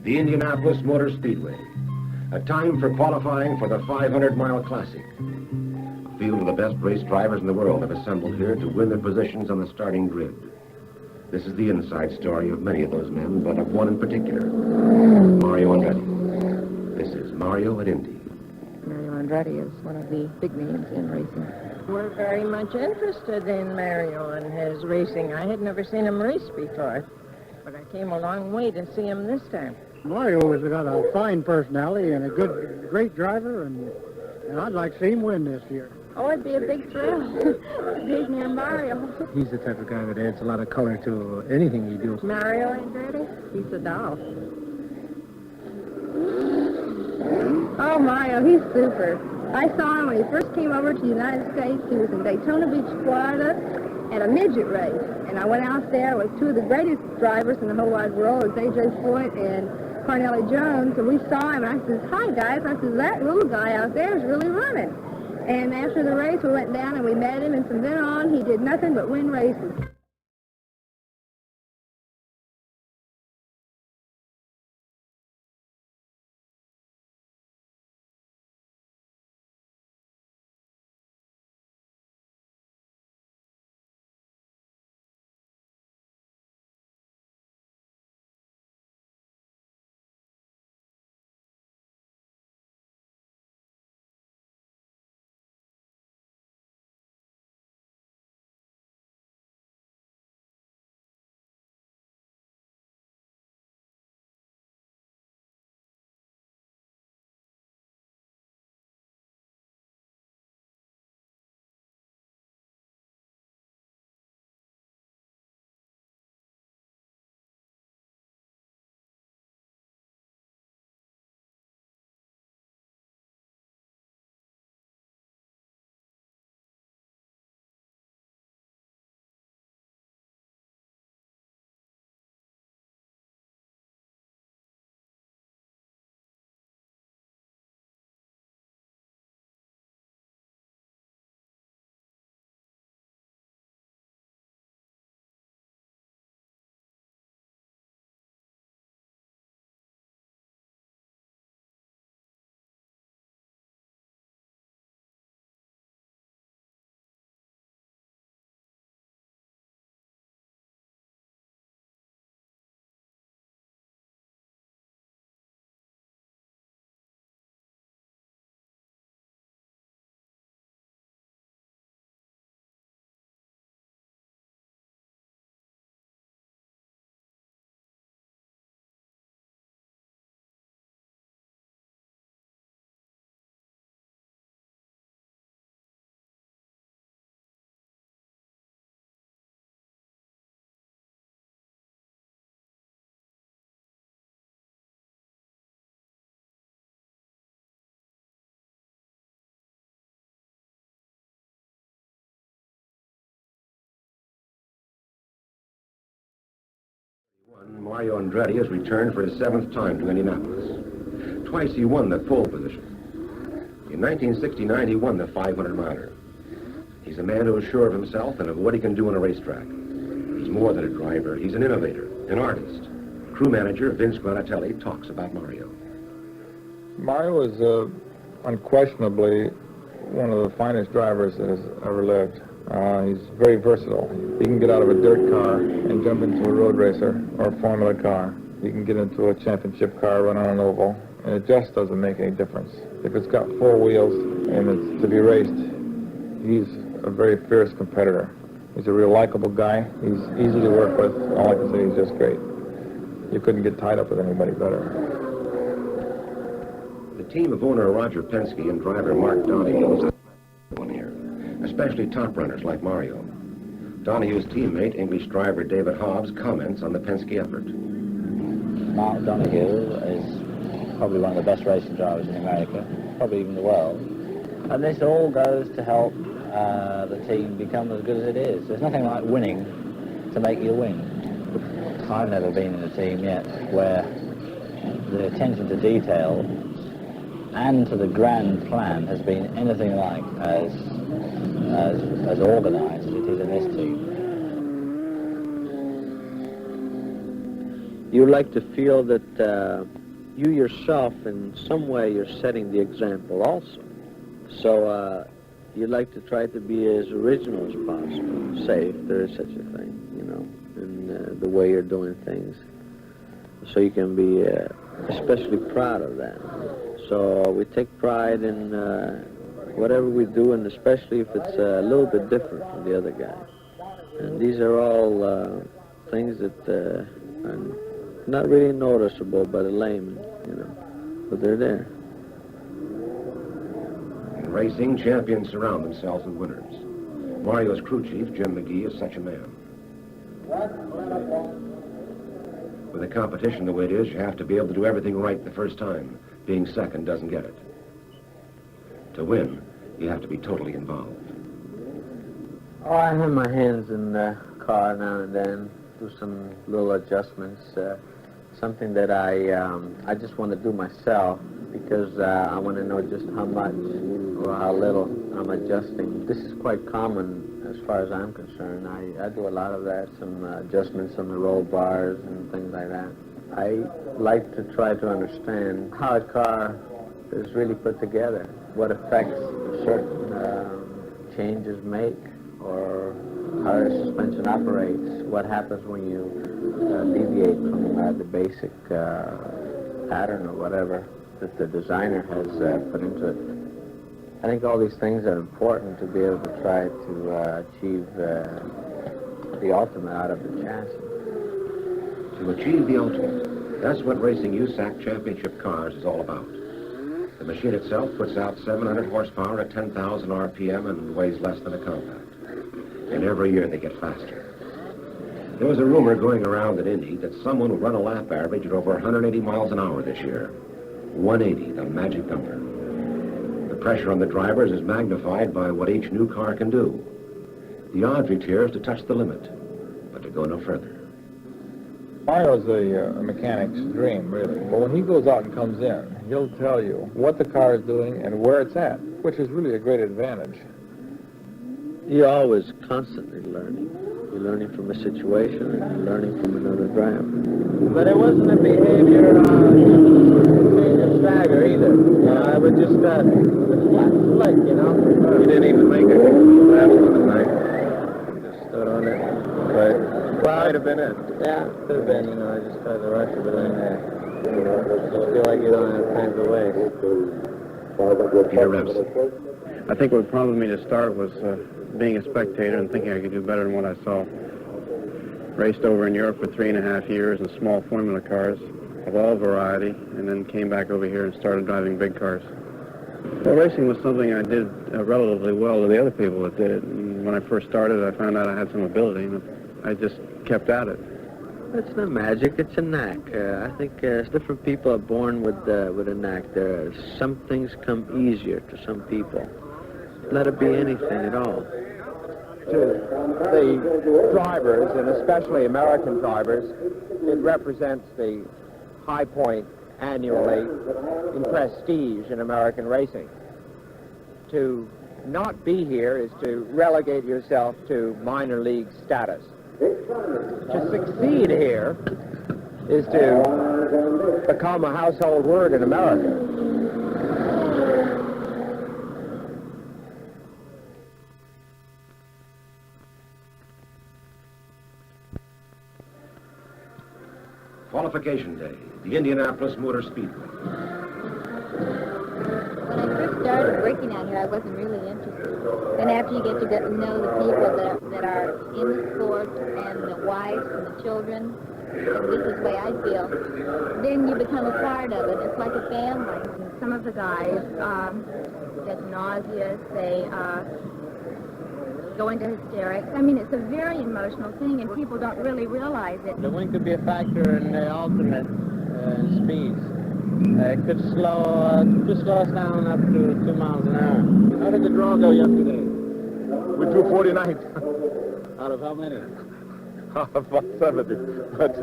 the Indianapolis Motor Speedway, a time for qualifying for the 500-mile Classic. A field of the best race drivers in the world have assembled here to win their positions on the starting grid. This is the inside story of many of those men, but of one in particular, Mario Andretti. This is Mario at Indy. Mario Andretti is one of the big names in racing. We're very much interested in Mario and his racing. I had never seen him race before, but I came a long way to see him this time. Mario has got a fine personality and a great driver, and I'd like to see him win this year. Oh, it'd be a big thrill to be near Mario. He's the type of guy that adds a lot of color to anything he does. Mario Andretti, he's a doll. Oh, Mario, he's super. I saw him when he first came over to the United States. He was in Daytona Beach, Florida, at a midget race. And I went out there with two of the greatest drivers in the whole wide world, it was A.J. Foyt and Cornelli Jones. And we saw him, and I said, "Hi, guys." I said, "That little guy out there is really running." And after the race, we went down and we met him, and from then on, he did nothing but win races. Mario Andretti has returned for his 7th time to Indianapolis. Twice he won the pole position. In 1969, he won the 500-miler. He's a man who is sure of himself and of what he can do on a racetrack. He's more than a driver. He's an innovator, an artist. Crew manager Vince GRANATELLI talks about Mario. Mario is unquestionably one of the finest drivers that has ever lived. He's very versatile. He can get out of a dirt car and jump into a road racer or a Formula car. He can get into a championship car, run on an oval, and it just doesn't make any difference. If it's got 4 wheels and it's to be raced, he's a very fierce competitor. He's a real likable guy. He's easy to work with. All I can say is just great. You couldn't get tied up with anybody better. The team of owner Roger Penske and driver Mark Donahue is one here, especially top runners like Mario. Donahue's teammate, English driver David Hobbs, comments on the Penske effort. Mark Donahue is probably one of the best racing drivers in America, probably even the world. And this all goes to help the team become as good as it is. There's nothing like winning to make you win. I've never been in a team yet where the attention to detail and to the grand plan has been anything like as organised as it is in this team. you like to feel that you yourself, in some way, you're setting the example also. So you like to try to be as original as possible, say, if there is such a thing, you know, in the way you're doing things. So you can be especially proud of that. So we take pride in whatever we do, and especially if it's a little bit different from the other guy. And these are all things that are not really noticeable by the layman, you know, but they're there. In racing, champions surround themselves with winners. Mario's crew chief, Jim McGee, is such a man. With a competition the way it is, you have to be able to do everything right the first time. Being second doesn't get it. To win, you have to be totally involved. Oh, I have my hands in the car now and then, do some little adjustments. Something that I just want to do myself, because I want to know just how much or how little I'm adjusting. This is quite common as far as I'm concerned. I do a lot of that, some adjustments on the roll bars and things like that. I like to try to understand how a car is really put together, what effects certain changes make, or how the suspension operates, what happens when you deviate from the basic pattern or whatever that the designer has put into it. I think all these things are important to be able to try to achieve the ultimate out of the chassis. To achieve the ultimate, that's what racing USAC championship cars is all about. The machine itself puts out 700 horsepower at 10,000 RPM and weighs less than a compact. And every year they get faster. There was a rumor going around at Indy that someone would run a lap average at over 180 miles an hour this year. 180, the magic number. The pressure on the drivers is magnified by what each new car can do. The Audrey tier is to touch the limit, but to go no further. Mario's a mechanic's dream, really. But when he goes out and comes in, he'll tell you what the car is doing and where it's at, which is really a great advantage. You're always constantly learning. You're learning from a situation and you're learning from another driver. But it wasn't a behavior change of stagger either. You know, I would just flat flick, you know. You didn't even make a lap on the night. You just stood on it. Right. Well, Might have been it. Yeah, could have been, you know, I just tried to rush it, but then you know, just feel like you don't have time to waste. Peter Revs. I think what prompted me to start was being a spectator and thinking I could do better than what I saw. Raced over in Europe for 3.5 years in small formula cars of all variety, and then came back over here and started driving big cars. Well, racing was something I did relatively well to the other people that did it. And when I first started, I found out I had some ability, and I just kept at it. It's not magic, it's a knack. I think different people are born with a knack. Some things come easier to some people. Let it be anything at all. To the drivers, and especially American drivers, it represents the high point annually in prestige in American racing. To not be here is to relegate yourself to minor league status. To succeed here is to become a household word in America. Qualification day, the Indianapolis Motor Speedway. When I first started working out here, I wasn't really interested. Then after you get to know the people that are in the sport, and the wives and the children, this is the way I feel, then you become a part of it. It's like a family. And some of the guys get nauseous, they go into hysterics. I mean, it's a very emotional thing, and people don't really realize it. The wind could be a factor in the ultimate speeds. It could slow us down up to 2 miles an hour. How did the draw go yesterday? We drew 49. Out of how many? About 70, but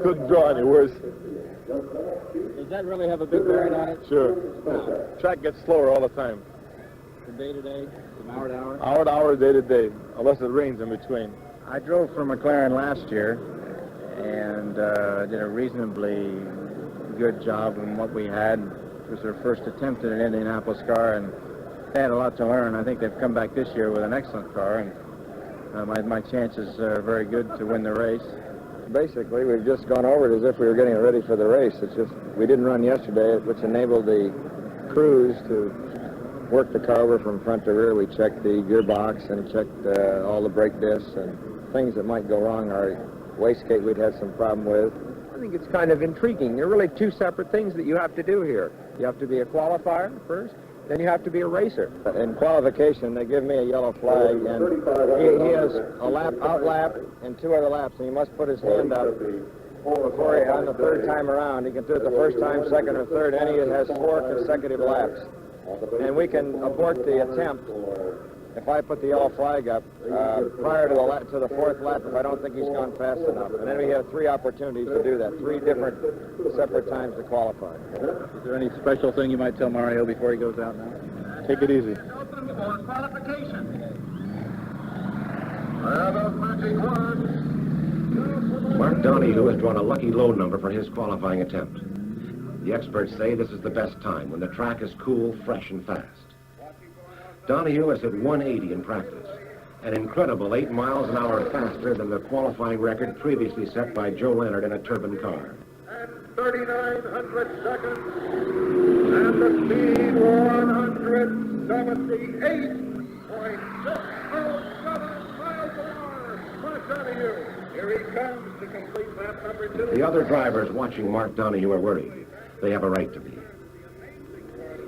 couldn't draw any worse. Does that really have a big bearing on it? Sure. Track gets slower all the time. From day to day, from hour to hour? Hour to hour, day to day, unless it rains in between. I drove for McLaren last year, and did a reasonably good job in what we had. It was their first attempt at an Indianapolis car, and they had a lot to learn. I think they've come back this year with an excellent car, and my chances are very good to win the race. Basically, we've just gone over it as if we were getting it ready for the race. It's just, we didn't run yesterday, which enabled the crews to work the car over from front to rear. We checked the gearbox and checked all the brake discs and things that might go wrong. Our wastegate we'd had some problem with. I think it's kind of intriguing. There are really two separate things that you have to do here. You have to be a qualifier first, then you have to be a racer. In qualification, they give me a yellow flag, and he has a lap, out lap, and 2 other laps, and he must put his hand up before he, on the third time around. He can do it the first time, second, or third, and he has 4 consecutive laps. And we can abort the attempt if I put the yellow flag up prior to the 4th lap if I don't think he's gone fast enough. And then we have 3 opportunities to do that, 3 different separate times to qualify. Is there any special thing you might tell Mario before he goes out now? Take it easy. Open for qualification. Those magic words. Mark Donahue has drawn a lucky low number for his qualifying attempt. The experts say this is the best time when the track is cool, fresh, and fast. Donahue has hit 180 in practice, an incredible 8 miles an hour faster than the qualifying record previously set by Joe Leonard in a turbine car. And 3900 seconds, and the speed 178.607 miles an hour. Mark Donahue, here he comes to complete lap number 2. The other drivers watching Mark Donahue are worried. They have a right to be.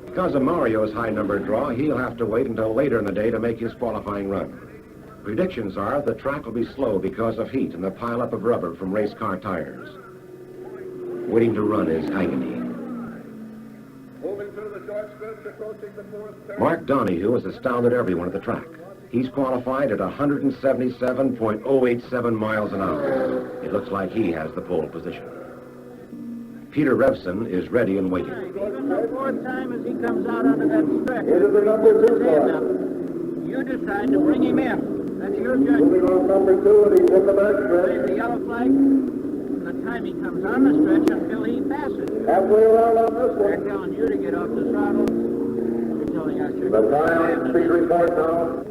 Because of Mario's high number draw, he'll have to wait until later in the day to make his qualifying run. Predictions are the track will be slow because of heat and the pileup of rubber from race car tires. Waiting to run is agony. Moving through the short stretch, approaching the 4th turn. Mark Donahue has astounded everyone at the track. He's qualified at 177.087 miles an hour. It looks like he has the pole position. Peter Revson is ready and waiting. Even the 4th time as he comes out onto that stretch, It is the number 2 car. you decide to bring him in. That's your judgment. Moving on number 2, and he's in the back Raise stretch. the yellow flag from the time he comes on the stretch until he passes. Halfway around on this They're one. telling you to get off the throttle. They're telling us you're The time speed report now.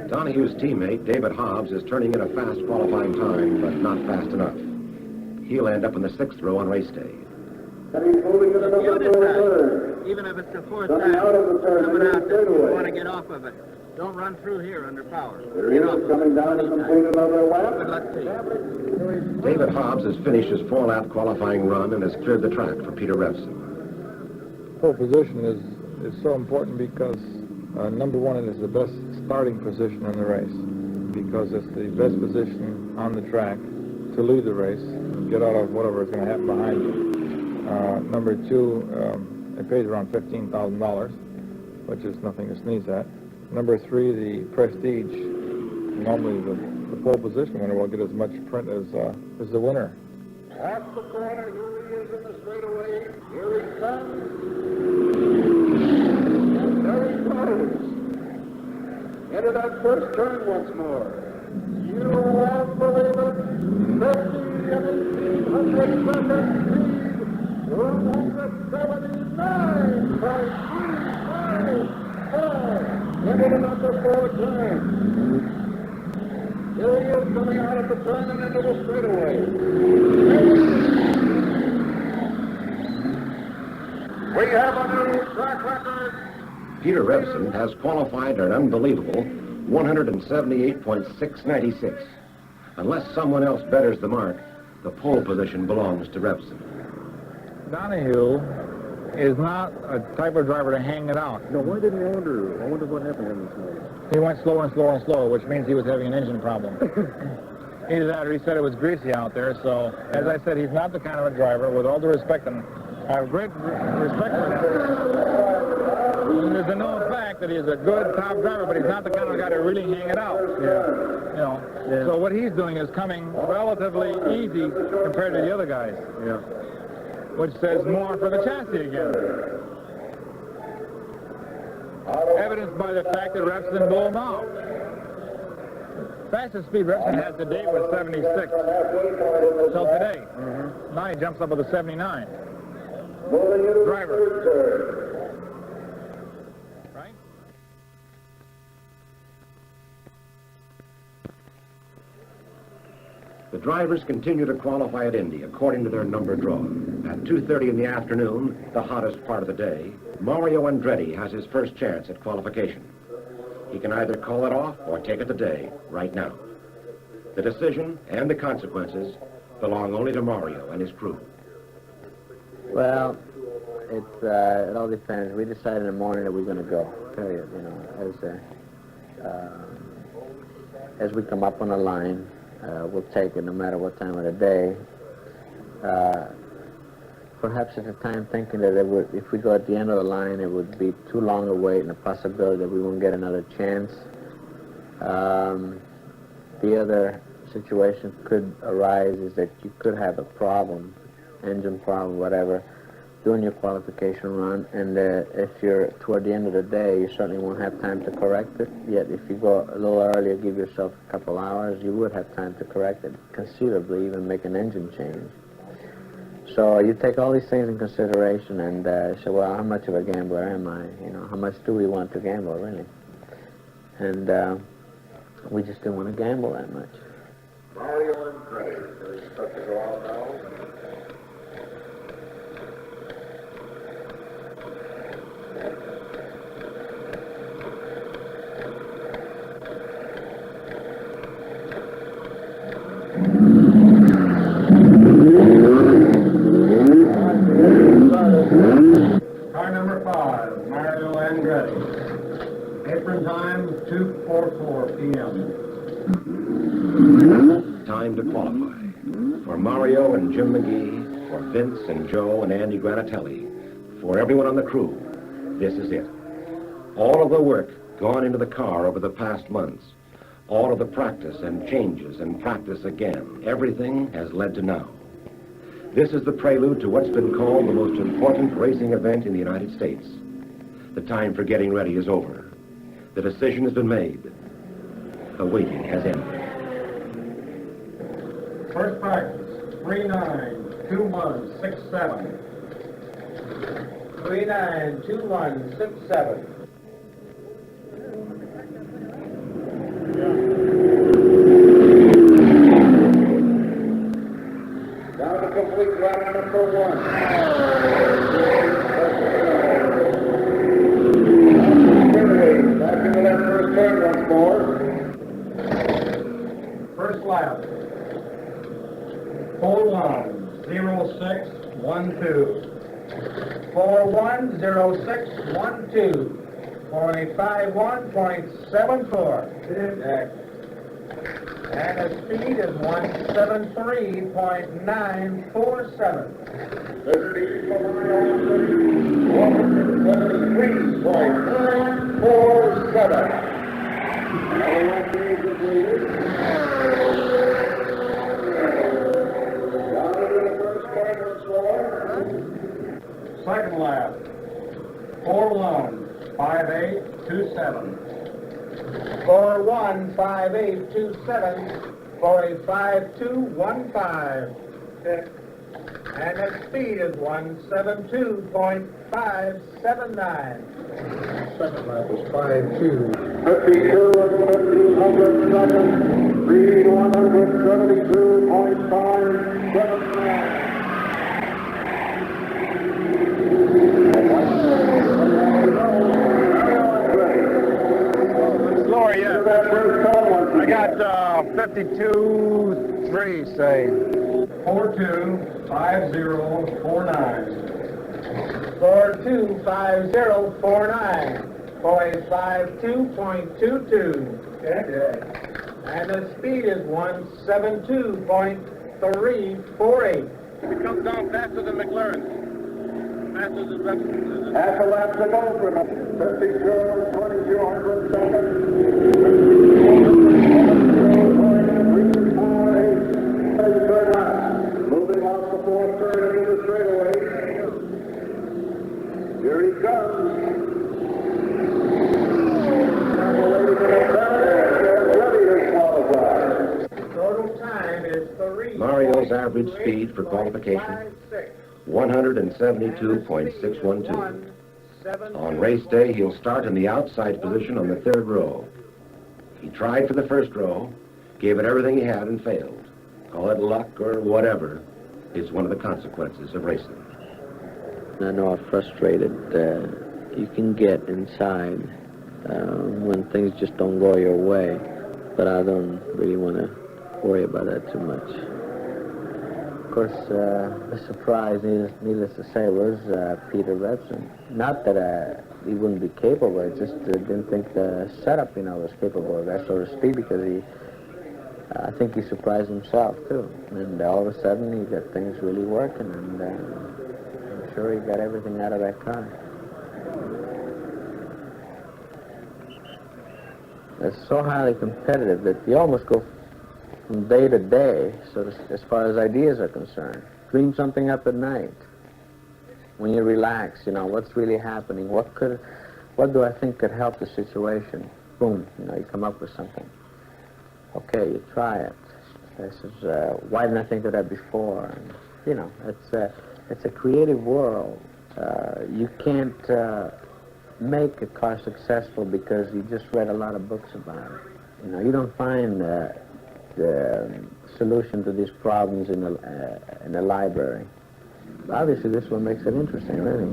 Donahue's teammate, David Hobbs, is turning in a fast qualifying time, but not fast enough. He'll end up in the 6th row on race day. And he's moving to the You number 4 turn. decide, even if it's the 4th Coming out of the turn, coming out there, you straightaway. want to get off of it. Don't run through here under power. There he is, coming down to complete another Good lap. luck to you. David Hobbs has finished his 4-lap qualifying run and has cleared the track for Peter Revson. Pole position is so important because, number one, it is the best starting position in the race because it's the best position on the track to lead the race and get out of whatever is going to happen behind you. Number two, it pays around $15,000, which is nothing to sneeze at. Number three, the prestige. Normally, the pole position winner will get as much print as the winner. Off the corner, here he is in the straightaway. Here he comes. And there he goes. Into that first turn once more. You won't believe it. 50 and 1800 seconds speed. 179.354. Into the number 4 turn. Here he is coming out of the turn and into the straightaway. We have a new track record. Peter Revson has qualified at an unbelievable 178.696. Unless someone else betters the mark, the pole position belongs to Revson. Donahue is not a type of driver to hang it out. No, why didn't I wonder? I wonder what happened to him this morning. He went slower and slower and slower, which means he was having an engine problem. Either that or he said it was greasy out there. So, as I said, he's not the kind of a driver, with all due respect, and I have great respect for him. And there's a known fact that he's a good top driver, but he's not the kind of guy to really hang it out. Yeah. You know. Yeah. So what he's doing is coming relatively easy compared to the other guys. Yeah. Which says more for the chassis again. Evidenced by the fact that Revson blew him out. Fastest speed Rexon has today was 76. So today. Now he jumps up with a 79. Driver. Right? The drivers continue to qualify at Indy according to their number drawn. At 2:30 in the afternoon, the hottest part of the day, Mario Andretti has his first chance at qualification. He can either call it off or take it today, right now. The decision and the consequences belong only to Mario and his crew. Well, it all depends. We decided in the morning that we're going to go, period, you know, as we come up on the line, we'll take it no matter what time of the day. Perhaps at the time thinking that if we go at the end of the line, it would be too long a wait and a possibility that we won't get another chance. The other situation could arise is that you could have a problem, engine problem, whatever, during your qualification run, and if you're toward the end of the day, you certainly won't have time to correct it. Yet if you go a little earlier, give yourself a couple hours, you would have time to correct it, conceivably even make an engine change. So you take all these things in consideration and say, well, how much of a gambler am I? You know, how much do we want to gamble, really? And we just didn't want to gamble that much. Mario Andretti is set to go out now. Car number 5, Mario Andretti. Apron time, 2:44 p.m. Time to qualify. For Mario and Jim McGee, for Vince and Joe and Andy Granatelli, for everyone on the crew, this is it. All of the work gone into the car over the past months, all of the practice and changes and practice again, everything has led to now. This is the prelude to what's been called the most important racing event in the United States. The time for getting ready is over. The decision has been made. The waiting has ended. First practice, 392167. 392167. Down to complete lap number 1. Back into that first turn once more. First lap. 410612. 410612. For a 51.74. And the speed is 173.947. 173.47. Second lap. 415827. 415827 for a 5215. And the speed is 172.579. Second lap was 52. 52 and 1,500 seconds. Speed 172.579. Slower yet. I got 52.3, say. 425049. 425049 for a 52.22. Okay. And the speed is 172.348. It comes down faster than McLaren. Faster than Rexon. Half a lap to go for 52.22 seconds. Moving off the fourth turn into the straightaway. Here he comes. And the ladies and gentlemen, get ready to qualify. average speed for qualification, 172.612. On race day, he'll start in the outside position on the third row. He tried for the first row, gave it everything he had and failed. Call it luck or whatever. It's one of the consequences of racing. I know how frustrated you can get inside when things just don't go your way, but I don't really want to worry about that too much. Of course, the surprise, needless to say, was Peter Revson. Not that he wouldn't be capable, I just didn't think the setup, was capable of that sort of speed, because I think he surprised himself, too. And all of a sudden, he got things really working, and I'm sure he got everything out of that car. It's so highly competitive that you almost go from day to day, as far as ideas are concerned. Dream something up at night. When you relax, what's really happening? What do I think could help the situation? Boom, you come up with something. Okay, you try it. This is, why didn't I think of that before? And, it's a creative world. You can't make a car successful because you just read a lot of books about it. You don't find the solution to these problems in a library. Obviously, this one makes it interesting, really.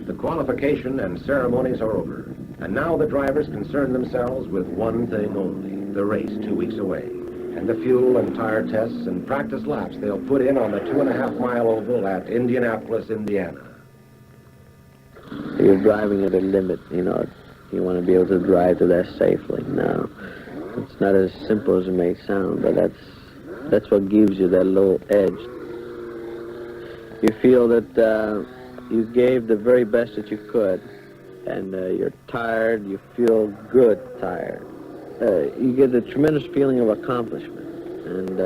The qualification and ceremonies are over, and now the drivers concern themselves with one thing only, the race 2 weeks away, and the fuel and tire tests and practice laps they'll put in on the 2.5-mile oval at Indianapolis, Indiana. You're driving at a limit, you want to be able to drive to that safely. Now, it's not as simple as it may sound, but that's what gives you that little edge. You feel that you gave the very best that you could, and you're tired, you feel good tired. You get a tremendous feeling of accomplishment, and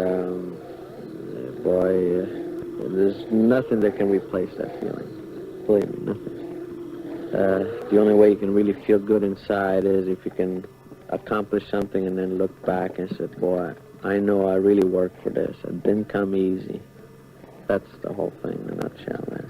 there's nothing that can replace that feeling. Believe me, nothing. The only way you can really feel good inside is if you can accomplish something and then look back and say, boy, I know I really worked for this. It didn't come easy. That's the whole thing in a nutshell, man.